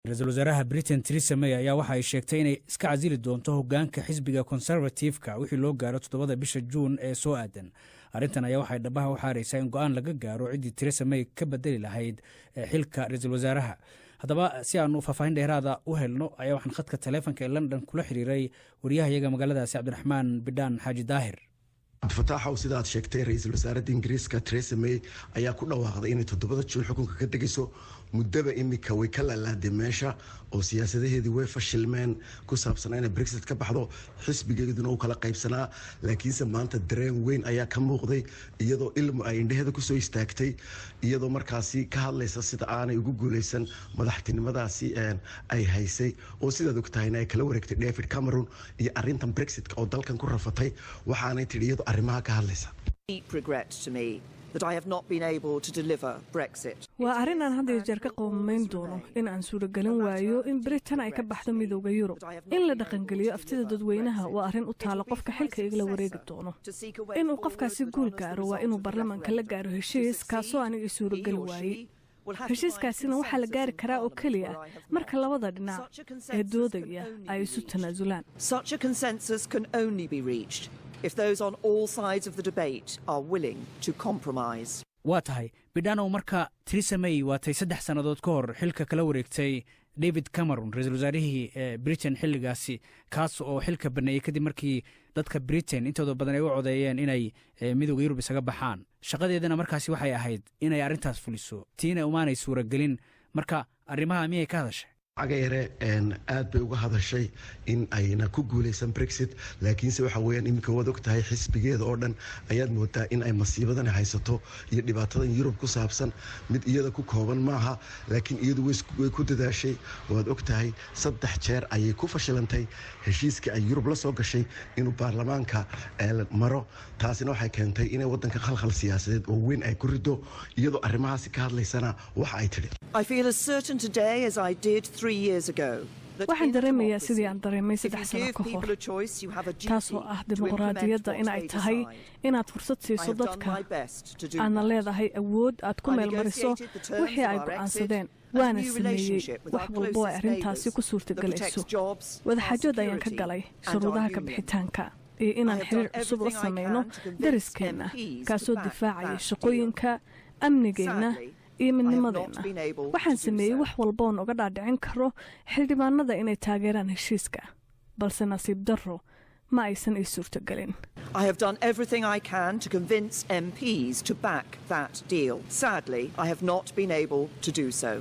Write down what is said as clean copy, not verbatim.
Raysal Wasaaraha Britain Theresa May ayaa waxa ay sheegtay inay iska casili doonto hoggaanka xisbiga Conservative-ka wixii loo gaaro 7 bisha June ee soo aadan. Arrintan ayaa waxay dhabaha u xaaraysaa in go'aan laga gaaro cidii Theresa May ka bedeli lahayd xilka Raysal Wasaaraha. haddaba si aanu faahfaahin dheeraada u helno ayaa waxaan khadka taleefanka ee London kula xiriiray wariyahayaga magaaladaasi Cabdiraxmaan Bidhaan Xaaji Daahir. فتاحوا سيدات شكتي رئيس الوزراء إنجريس كتريسا ماي أيا كنا واخذ إنه تضبط جون حكم كتجسو مدبا إمي كويكلا لا دمشق أو سياسة هذه ويفا شلمان كسب سنين بريكسيت كبحضو حسب جدنا وكلا قيب سنة لكن سمانت الدرين وين أيا كم وقضي يدو علم أينده هذا كسو يستاكتي يدو مركزي كهالليس سيدا أنا يقول ليسن مدحتني مداسي أن أي هيسي أو سيدا دكتاينا كلوريك ديفيد كاميرون يأرينتم بريكسيت أو دال كان كرفتي وحاني تريد Deep regret to me that I have not been able to deliver Brexit. waa arrin aan hadda jeer ka qowmayn doono in aan suuragelin waayo in Britain ay ka baxdo midowga Yurub in la dhaqangeliyo aftida dadweynaha waa arrin u taalo qofka xilka igala wareegi doono inuu qofkaasi guul gaaro waa inuu baarlamaanka la gaaro heshiis kaasoo aniga suuragelin waayay heshiiskaasina waxaa la gaari karaa oo keliya marka labada dhinac ee doodaya ay isu tanaasulaan. Such a consensus can only be reached if those on all sides of the debate are willing to compromise. waa tahay bidhaanow marka Theresa May waatay 3 sanadood ka hor xilka kala wareegtay David Cameron ra'iisul wasaarihii Britain xilligaasi kaas oo xilka baneeyay kadib markii dadka Britain intooda badan ay u codeeyeen inay midowga Yurub isaga baxaan. shaqadeedana markaasi waxay ahayd inay arrintaas fuliso tiina umaanay suuragelin marka arrimaha miyay ka hadashay عجيرة إن أدب وجهها الشيء إن أينا كوجولي سام بريكسيت لكن سوى حويان إمك ودكت هاي حس بجد أردن أياد موتا إن أي مصيبة ده هيسطو يدي بعطان يوروب كوسابسن مد إيدا كوكوان معها لكن إيدو ويكود ده شيء ودكت هاي صدق شر أي كوفشلنتي هشيس كأي يوروب لا سوق شيء إنه برلمان كمرة تاسينه حكينتي إنه ودن كخلخل سياسة وين أي كوردو إيدو أرمها سكار لسنا وحايتري. I feel as certain today as I did 3 years ago. waxaan dareemayaa sidii aan dareemay 3 sano ka hor taasoo ah dimuqraadiyadda in ay tahay inaad fursad siiso dadka aadna leedahay awood aad ku meelmariso wixii ay go'aansadeen waana sameeyey wax walbo ay arrintaasi ku suurtagelayso wadaxaajood ayaan ka galay shuruudaha ka bixitaanka iyo inaan xiriir cusub la sameyno dariskeenna kaasoo difaacaya shaqooyinka amnigeena iyo midnimadeena waxaan sameeyay wax walba oo uga dhaadhicin karo xildhibaanada inay taageeraan heshiiska balse nasiib darro ma aysan ii suurtagelin. I have done everything I can to convince MPs to back that deal. Sadly, I have not been able to do so.